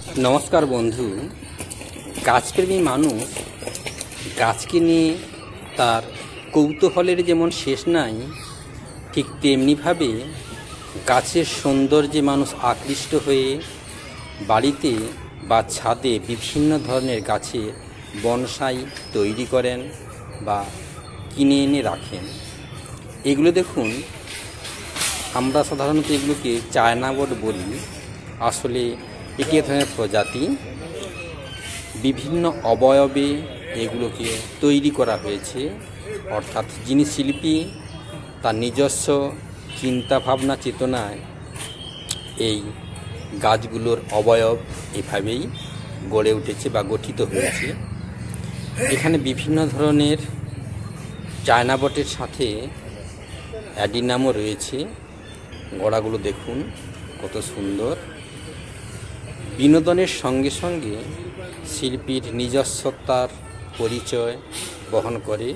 নমস্কার বন্ধু। গাছপ্রেমী মানুষ গাছকে নিয়ে তার কৌতূহলের যেমন শেষ নাই, ঠিক তেমনিভাবে গাছের সৌন্দর্যে মানুষ আকৃষ্ট হয়ে বাড়িতে বা ছাদে বিভিন্ন ধরনের গাছের বনসাই তৈরি করেন বা কিনে এনে রাখেন। এগুলো দেখুন, আমরা সাধারণত এগুলোকে চায়না বট বলি। আসলে এটি এক ধরনের প্রজাতি, বিভিন্ন অবয়বে এগুলোকে তৈরি করা হয়েছে। অর্থাৎ যিনি শিল্পী তার নিজস্ব চিন্তাভাবনা চেতনায় এই গাছগুলোর অবয়ব এভাবেই গড়ে উঠেছে বা গঠিত হয়েছে। এখানে বিভিন্ন ধরনের চায়না বটের সাথে অ্যাডিনামও রয়েছে। গোড়াগুলো দেখুন কত সুন্দর। বিনোদনের সঙ্গে সঙ্গে শিল্পীর নিজস্বতার পরিচয় বহন করে।